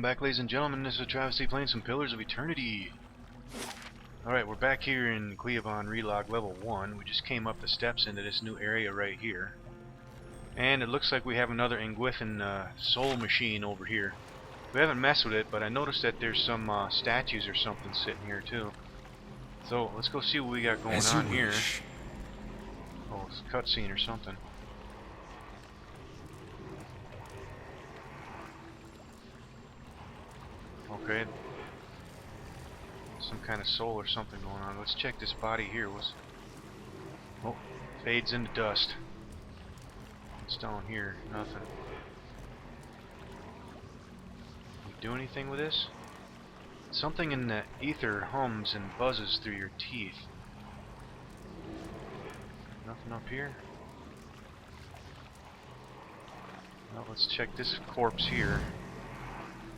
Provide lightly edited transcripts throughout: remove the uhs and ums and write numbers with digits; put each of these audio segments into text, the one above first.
back, ladies and gentlemen. This is AhTravesty playing some Pillars of Eternity. Alright, we're back here in Cleavon Relog level 1. We just came up the steps into this new area right here. And it looks like we have another Ingwithan soul machine over here. We haven't messed with it, but I noticed that there's some statues or something sitting here too. So let's go see what we got going on here. Oh, it's a cutscene or something. Okay. Some kind of soul or something going on. Let's check this body here. Oh, fades into dust. What's down here? Nothing. You do anything with this? Something in the ether hums and buzzes through your teeth. Nothing up here? Well, let's check this corpse here.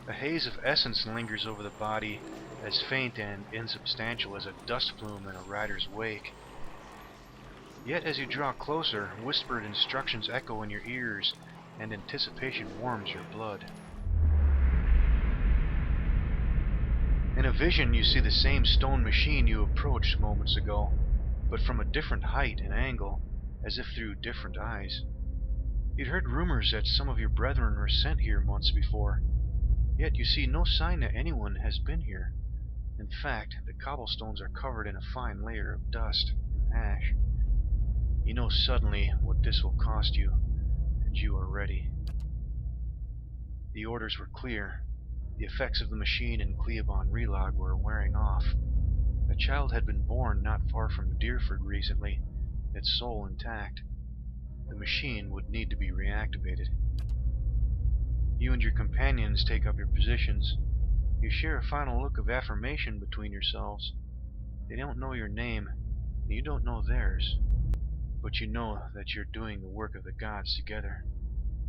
A haze of essence lingers over the body, as faint and insubstantial as a dust plume in a rider's wake. Yet as you draw closer, whispered instructions echo in your ears, and anticipation warms your blood. In a vision, you see the same stone machine you approached moments ago, but from a different height and angle, as if through different eyes. You'd heard rumors that some of your brethren were sent here months before, yet you see no sign that anyone has been here. In fact, the cobblestones are covered in a fine layer of dust and ash. You know suddenly what this will cost you, and you are ready. The orders were clear. The effects of the machine in Cleavon Relog were wearing off. A child had been born not far from Deerford recently, its soul intact. The machine would need to be reactivated. You and your companions take up your positions. You share a final look of affirmation between yourselves. They don't know your name, and you don't know theirs. But you know that you're doing the work of the gods together.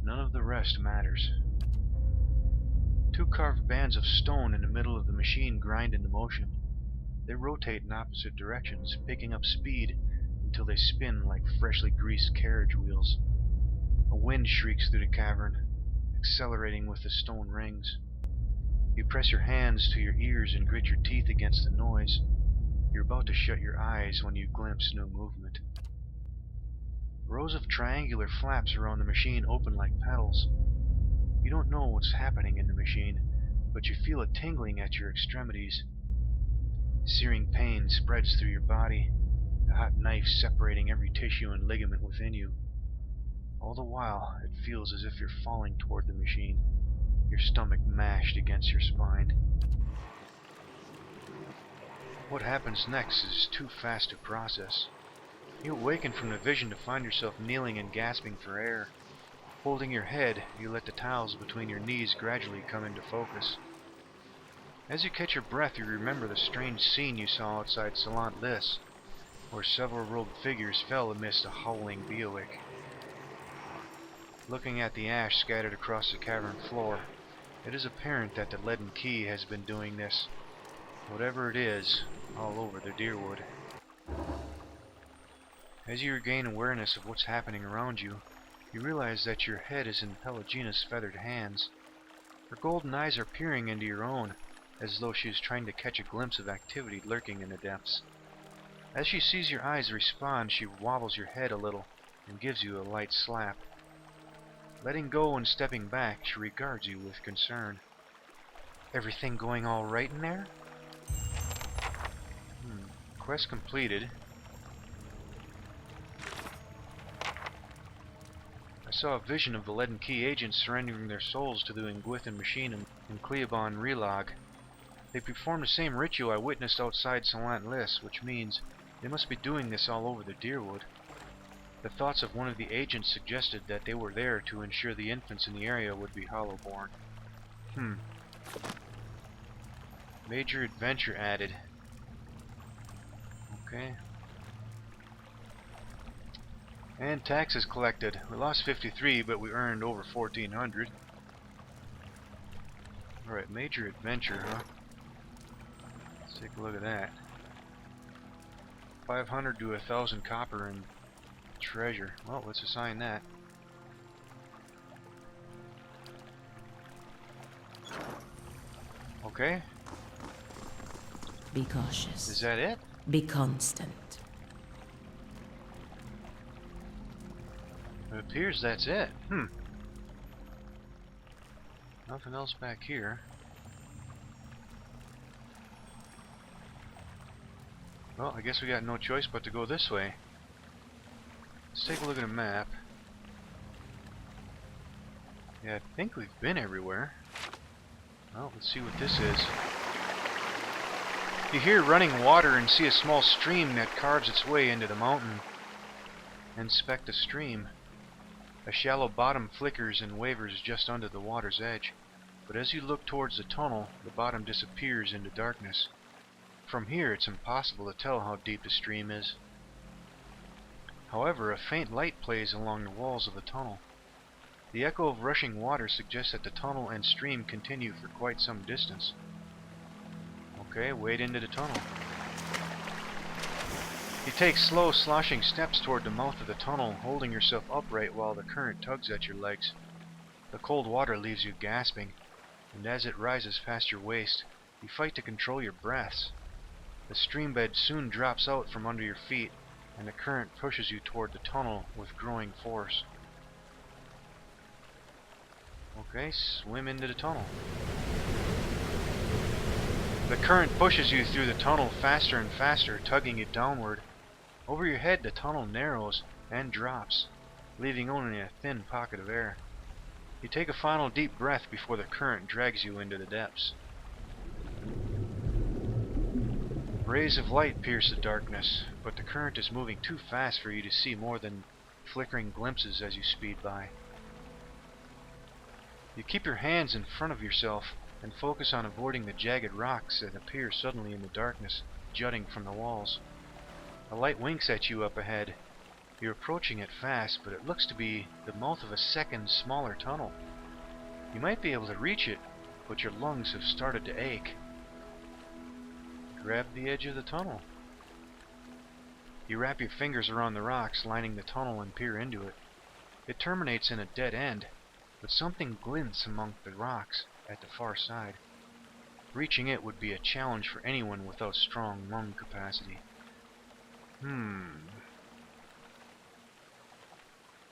None of the rest matters. Two carved bands of stone in the middle of the machine grind into motion. They rotate in opposite directions, picking up speed until they spin like freshly greased carriage wheels. A wind shrieks through the cavern, accelerating with the stone rings. You press your hands to your ears and grit your teeth against the noise. You're about to shut your eyes when you glimpse new movement. Rows of triangular flaps around the machine open like petals. You don't know what's happening in the machine, but you feel a tingling at your extremities. Searing pain spreads through your body, a hot knife separating every tissue and ligament within you. All the while, it feels as if you're falling toward the machine, your stomach mashed against your spine. What happens next is too fast to process. You awaken from the vision to find yourself kneeling and gasping for air. Holding your head, you let the tiles between your knees gradually come into focus. As you catch your breath, you remember the strange scene you saw outside Salant Lys, where several robed figures fell amidst a howling Beowick. Looking at the ash scattered across the cavern floor, it is apparent that the leaden key has been doing this, whatever it is, all over the Deerwood. As you regain awareness of what's happening around you, you realize that your head is in Pelagina's feathered hands. Her golden eyes are peering into your own, as though she is trying to catch a glimpse of activity lurking in the depths. As she sees your eyes respond, she wobbles your head a little and gives you a light slap. Letting go and stepping back, she regards you with concern. Everything going all right in there? Quest completed. I saw a vision of the Leaden Key agents surrendering their souls to the Ingwithan machine in Cleavon Relog. They performed the same ritual I witnessed outside Salant Lys, which means they must be doing this all over the Deerwood. The thoughts of one of the agents suggested that they were there to ensure the infants in the area would be Hollowborn. Major adventure added. Okay. And taxes collected. We lost 53, but we earned over 1,400. Alright, major adventure, huh? Let's take a look at that. 500 to 1,000 copper and treasure. Well, let's assign that. Okay. Be cautious. Is that it? Be constant. It appears that's it. Nothing else back here. Well, I guess we got no choice but to go this way. Let's take a look at a map. Yeah, I think we've been everywhere. Well, let's see what this is. You hear running water and see a small stream that carves its way into the mountain. Inspect the stream. A shallow bottom flickers and wavers just under the water's edge. But as you look towards the tunnel, the bottom disappears into darkness. From here, it's impossible to tell how deep the stream is. However, a faint light plays along the walls of the tunnel. The echo of rushing water suggests that the tunnel and stream continue for quite some distance. Okay, wade into the tunnel. You take slow, sloshing steps toward the mouth of the tunnel, holding yourself upright while the current tugs at your legs. The cold water leaves you gasping, and as it rises past your waist, you fight to control your breaths. The stream bed soon drops out from under your feet, and the current pushes you toward the tunnel with growing force. Okay, swim into the tunnel. The current pushes you through the tunnel faster and faster, tugging you downward. Over your head, the tunnel narrows and drops, leaving only a thin pocket of air. You take a final deep breath before the current drags you into the depths. Rays of light pierce the darkness, but the current is moving too fast for you to see more than flickering glimpses as you speed by. You keep your hands in front of yourself and focus on avoiding the jagged rocks that appear suddenly in the darkness, jutting from the walls. A light winks at you up ahead. You're approaching it fast, but it looks to be the mouth of a second, smaller tunnel. You might be able to reach it, but your lungs have started to ache. Grab the edge of the tunnel. You wrap your fingers around the rocks lining the tunnel and peer into it. It terminates in a dead end, but something glints among the rocks at the far side. Reaching it would be a challenge for anyone without strong lung capacity.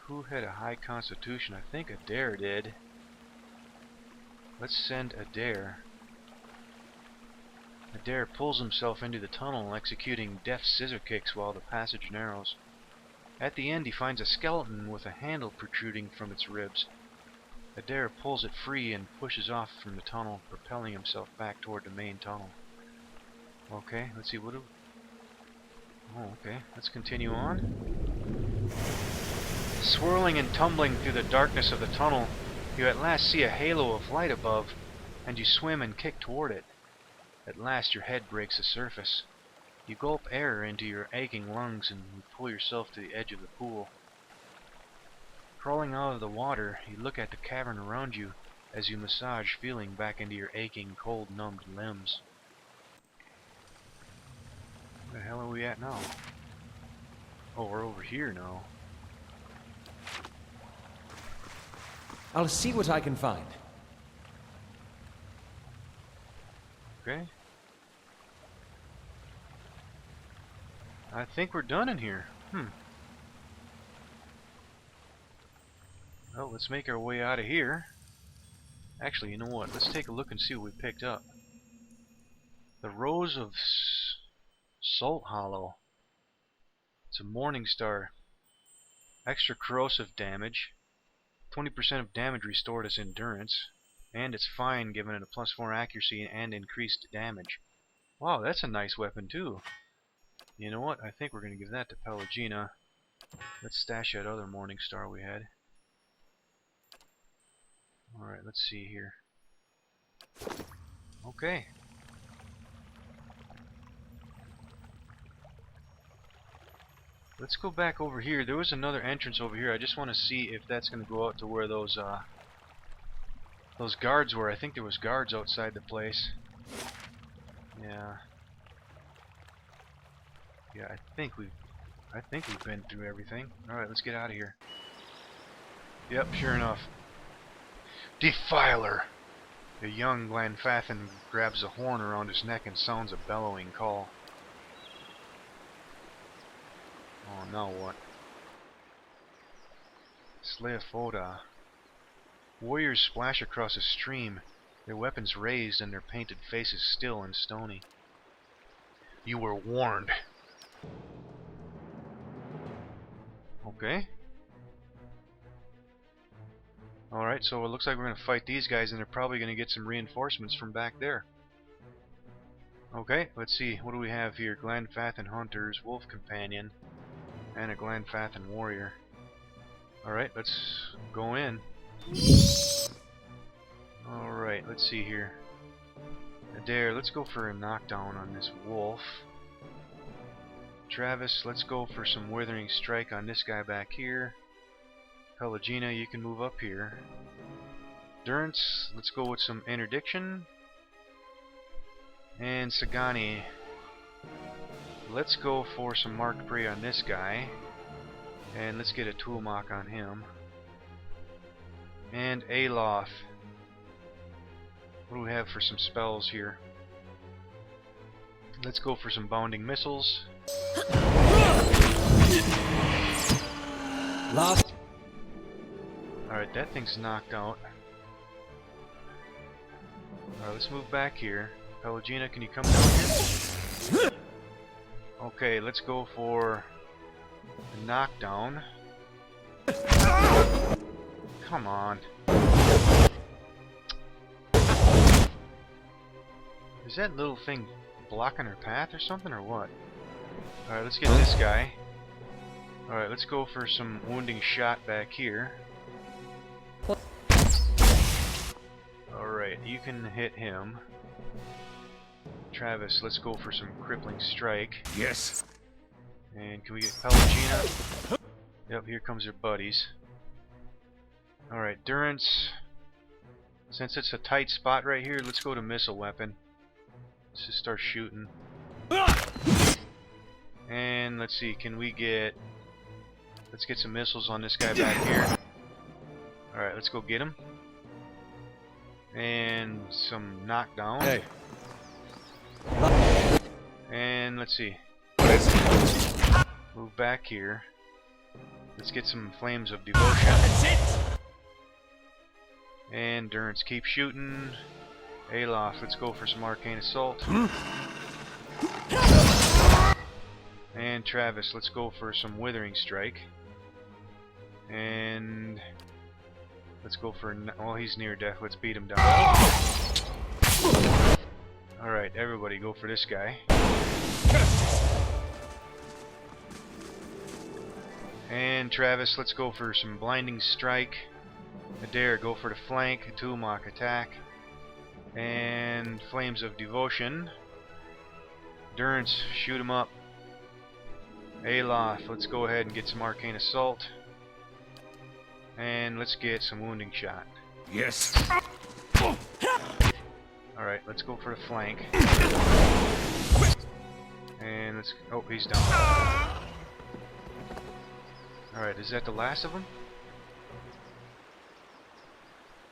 Who had a high constitution? I think Adair did. Let's send Adair. Adair pulls himself into the tunnel, executing deft scissor kicks while the passage narrows. At the end, he finds a skeleton with a handle protruding from its ribs. Adair pulls it free and pushes off from the tunnel, propelling himself back toward the main tunnel. Okay, let's see, okay, let's continue on. Swirling and tumbling through the darkness of the tunnel, you at last see a halo of light above, and you swim and kick toward it. At last your head breaks the surface. You gulp air into your aching lungs and you pull yourself to the edge of the pool. Crawling out of the water, you look at the cavern around you as you massage feeling back into your aching, cold-numbed limbs. Where the hell are we at now? Oh, we're over here now. I'll see what I can find. Okay. I think we're done in here. Well, let's make our way out of here. Actually, you know what? Let's take a look and see what we picked up. The Rose of Salt Hollow. It's a Morning Star. Extra corrosive damage. 20% of damage restored as endurance. And it's fine, giving it a +4 accuracy and increased damage. Wow, that's a nice weapon too. You know what? I think we're going to give that to Pelagina. Let's stash that other Morning Star we had. Alright, let's see here. Okay. Let's go back over here. There was another entrance over here. I just want to see if that's going to go out to where those guards were. I think there was guards outside the place. Yeah. Yeah, I think we've been through everything. Alright, let's get out of here. Yep, sure enough. Defiler! The young Glenfathan grabs a horn around his neck and sounds a bellowing call. Oh, now what? Sleofoda. Warriors splash across a stream, their weapons raised and their painted faces still and stony. You were warned. Okay. Alright, so it looks like we're going to fight these guys, and they're probably going to get some reinforcements from back there. Okay, let's see. What do we have here? Glenfathan Hunters, Wolf Companion, and a Glenfathan Warrior. Alright, let's go in. Alright, let's see here. Adair, let's go for a knockdown on this wolf. Travis, let's go for some Withering Strike on this guy back here. Pelagina, you can move up here. Durance, let's go with some Interdiction. And Sagani, let's go for some Marked Prey on this guy. And let's get a Toolmark on him. And Aloth. What do we have for some spells here? Let's go for some Bounding Missiles. Lost. Alright, that thing's knocked out. Alright, let's move back here. Pelagina, can you come down here? Okay, let's go for a knockdown. Come on. Is that little thing blocking her path or something, or what? Alright, let's get this guy. Alright, let's go for some Wounding Shot back here. Alright, you can hit him. Travis, let's go for some Crippling Strike. Yes. And can we get Pelagina? Yep, here comes her buddies. Alright, Durance. Since it's a tight spot right here, let's go to Missile Weapon. Let's just start shooting. And let's see, can we get... Let's get some missiles on this guy back here. Alright, let's go get him. And some knockdown. Hey. And let's see. Move back here. Let's get some Flames of Devotion. That's it. And Durance, keep shooting. Aloth, let's go for some Arcane Assault. And Travis, let's go for some Withering Strike. And let's go for... Well, he's near death. Let's beat him down. Alright, everybody go for this guy. And Travis, let's go for some Blinding Strike. Adair, go for the flank. Toolmark, attack. And Flames of Devotion. Durance, shoot him up. Aloth, let's go ahead and get some Arcane Assault. And let's get some Wounding Shot. Yes. Alright, let's go for the flank. And let's... Oh, he's down. Alright, is that the last of them?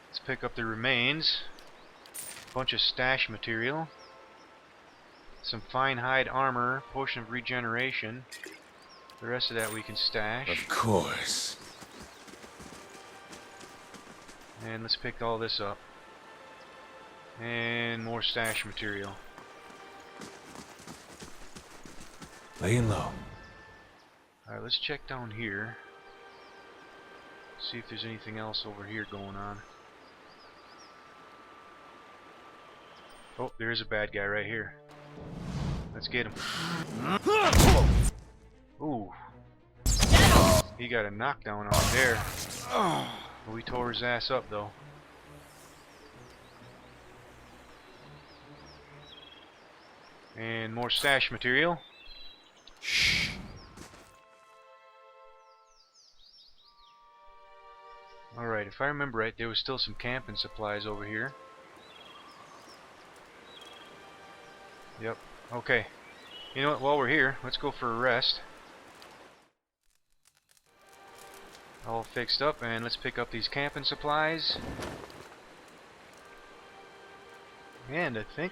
Let's pick up the remains. Bunch of stash material. Some fine hide armor, potion of regeneration. The rest of that we can stash. Of course. And let's pick all this up. And more stash material. Laying low. Alright, let's check down here. See if there's anything else over here going on. Oh, there is a bad guy right here. Let's get him. Ooh. He got a knockdown on there. We tore his ass up though. And more stash material. Shh. Alright, if I remember right, there was still some camping supplies over here. Yep. Okay. You know what, while we're here, let's go for a rest. All fixed up, and let's pick up these camping supplies. And I think...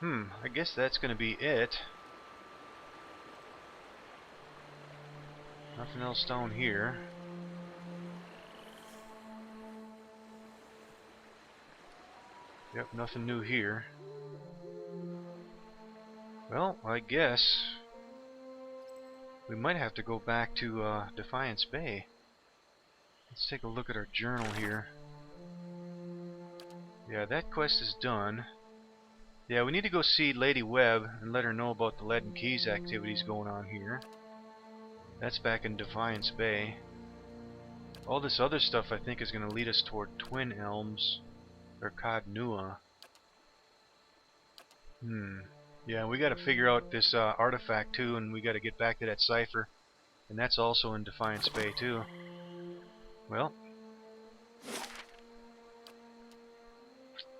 I guess that's going to be it. Nothing else down here. Yep, nothing new here. Well, I guess we might have to go back to Defiance Bay. Let's take a look at our journal here. Yeah, that quest is done. Yeah, we need to go see Lady Webb and let her know about the Lead and Keys activities going on here. That's back in Defiance Bay. All this other stuff I think is going to lead us toward Twin Elms or Cod Nua. Yeah, we got to figure out this artifact too, and we got to get back to that cipher. And that's also in Defiance Bay too. Well,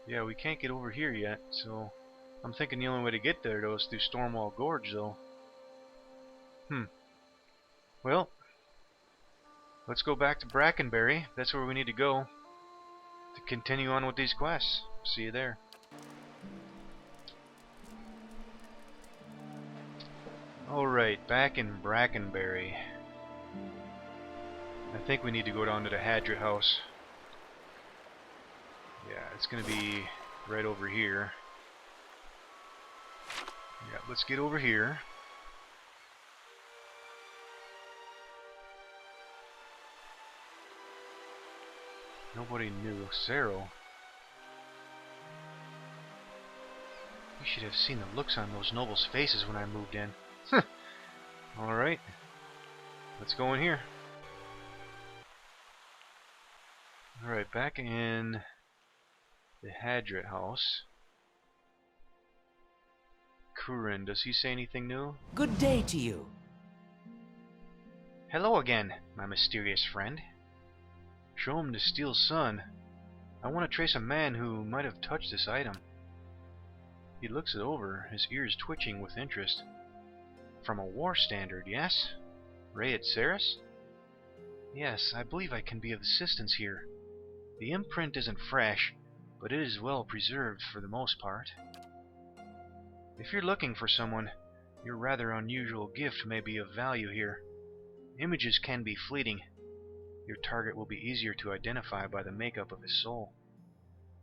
yeah, we can't get over here yet, so I'm thinking the only way to get there though is through Stormwall Gorge though. Well, let's go back to Brackenberry. That's where we need to go to continue on with these quests. See you there. Alright, back in Brackenberry. I think we need to go down to the Hadrit house. Yeah, it's gonna be right over here. Yeah, let's get over here. Nobody knew. Cyril. You should have seen the looks on those nobles' faces when I moved in. Alright. Let's go in here. Alright, back in the Hadrit house. Kurin, does he say anything new? Good day to you. Hello again, my mysterious friend. Show him the Steel Sun. I want to trace a man who might have touched this item. He looks it over, his ears twitching with interest. From a war standard, yes? Rayed Saris? Yes, I believe I can be of assistance here. The imprint isn't fresh, but it is well preserved for the most part. If you're looking for someone, your rather unusual gift may be of value here. Images can be fleeting. Your target will be easier to identify by the makeup of his soul.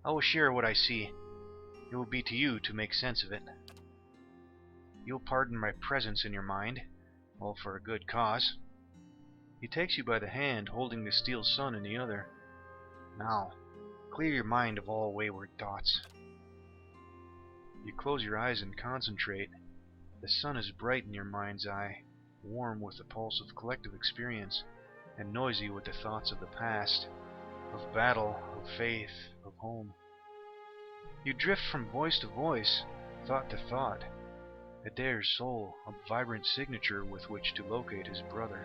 I will share what I see. It will be to you to make sense of it. You'll pardon my presence in your mind, all for a good cause. He takes you by the hand, holding the Steel Sun in the other. Now, clear your mind of all wayward thoughts. You close your eyes and concentrate. The sun is bright in your mind's eye, warm with the pulse of collective experience, and noisy with the thoughts of the past, of battle, of faith, of home. You drift from voice to voice, thought to thought. Adair's soul, a vibrant signature with which to locate his brother.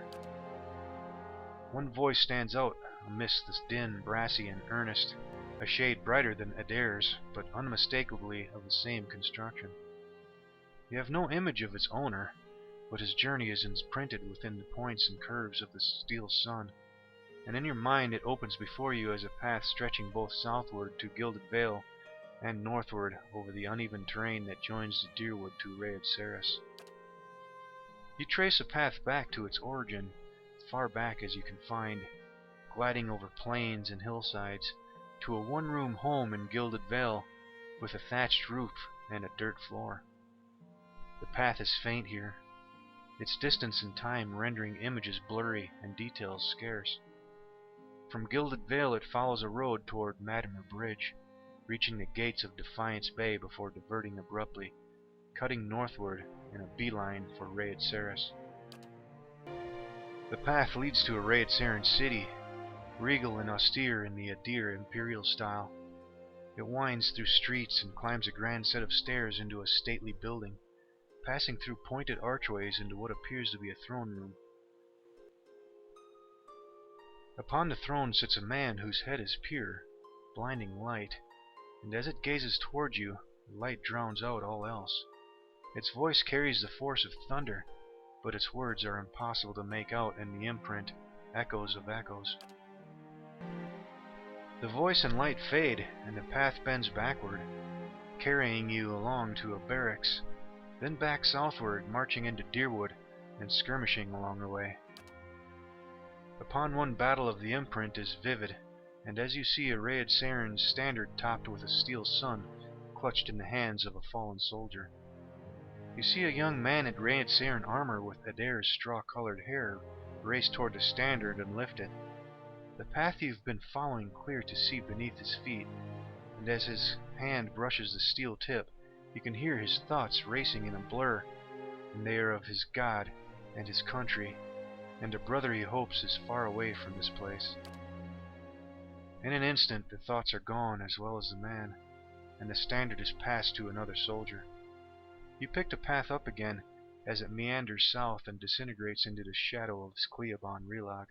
One voice stands out amidst this din, brassy and earnest, a shade brighter than Adair's, but unmistakably of the same construction. You have no image of its owner, but his journey is imprinted within the points and curves of the Steel Sun, and in your mind it opens before you as a path stretching both southward to Gilded Vale and northward over the uneven terrain that joins the Deerwood to Rayed Saris. You trace a path back to its origin, far back as you can find, gliding over plains and hillsides, to a one-room home in Gilded Vale with a thatched roof and a dirt floor. The path is faint here, its distance and time rendering images blurry and details scarce. From Gilded Vale it follows a road toward Madimer Bridge, reaching the gates of Defiance Bay before diverting abruptly, cutting northward in a beeline for Rayed Saris. The path leads to a Rayed Sarin city, regal and austere in the Adir imperial style. It winds through streets and climbs a grand set of stairs into a stately building, passing through pointed archways into what appears to be a throne room. Upon the throne sits a man whose head is pure, blinding light, and as it gazes towards you, the light drowns out all else. Its voice carries the force of thunder, but its words are impossible to make out in the imprint, echoes of echoes. The voice and light fade, and the path bends backward, carrying you along to a barracks, then back southward, marching into Deerwood and skirmishing along the way. Upon one battle of the imprint is vivid, and as you see a Raed Saren's standard topped with a steel sun clutched in the hands of a fallen soldier. You see a young man in Raed Saren armor with Adair's straw-colored hair race toward the standard and lift it. The path you've been following clear to see beneath his feet, and as his hand brushes the steel tip, you can hear his thoughts racing in a blur, and they are of his God and his country, and a brother he hopes is far away from this place. In an instant the thoughts are gone as well as the man, and the standard is passed to another soldier. You pick the path up again as it meanders south and disintegrates into the shadow of Cleobon Relag.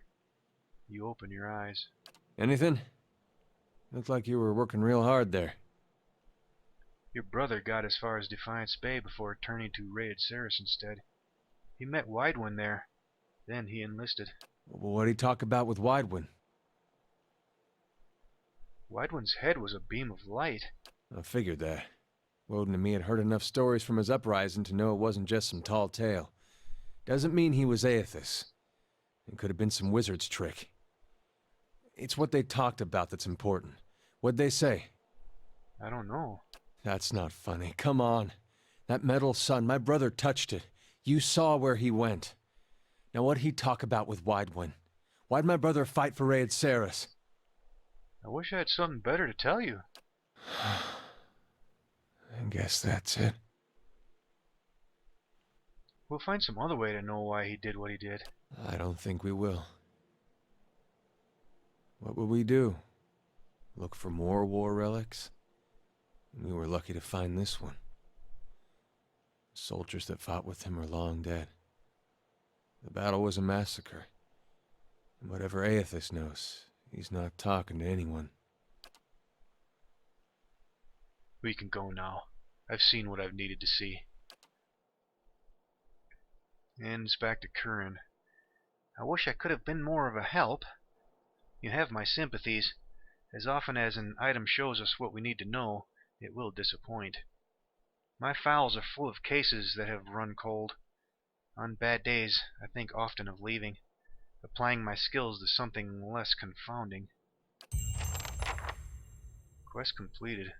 You open your eyes. Anything? Looked like you were working real hard there. Your brother got as far as Defiance Bay before turning to Raed Saris instead. He met Widewin there. Then he enlisted. Well, what'd he talk about with Widewin? Widewin's head was a beam of light. I figured that. Woden and me had heard enough stories from his uprising to know it wasn't just some tall tale. Doesn't mean he was Aethys. It could have been some wizard's trick. It's what they talked about that's important. What'd they say? I don't know. That's not funny. Come on. That metal sun, my brother touched it. You saw where he went. Now what'd he talk about with Widewin? Why'd my brother fight for Raed Saris? I wish I had something better to tell you. I guess that's it. We'll find some other way to know why he did what he did. I don't think we will. What would we do? Look for more war relics? We were lucky to find this one. The soldiers that fought with him are long dead. The battle was a massacre. And whatever Aethys knows, he's not talking to anyone. We can go now. I've seen what I've needed to see. And it's back to Curran. I wish I could have been more of a help. You have my sympathies. As often as an item shows us what we need to know, it will disappoint. My files are full of cases that have run cold. On bad days, I think often of leaving, applying my skills to something less confounding. Quest completed.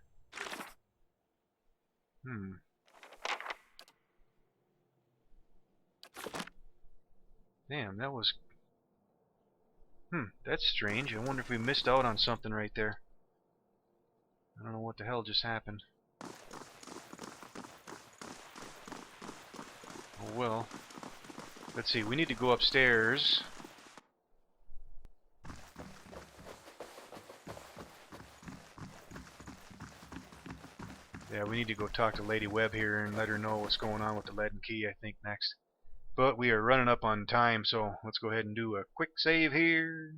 Damn, that was... that's strange. I wonder if we missed out on something right there. I don't know what the hell just happened. Oh well. Let's see, we need to go upstairs. Yeah, we need to go talk to Lady Webb here and let her know what's going on with the lead and key, I think, next. But we are running up on time, so let's go ahead and do a quick save here.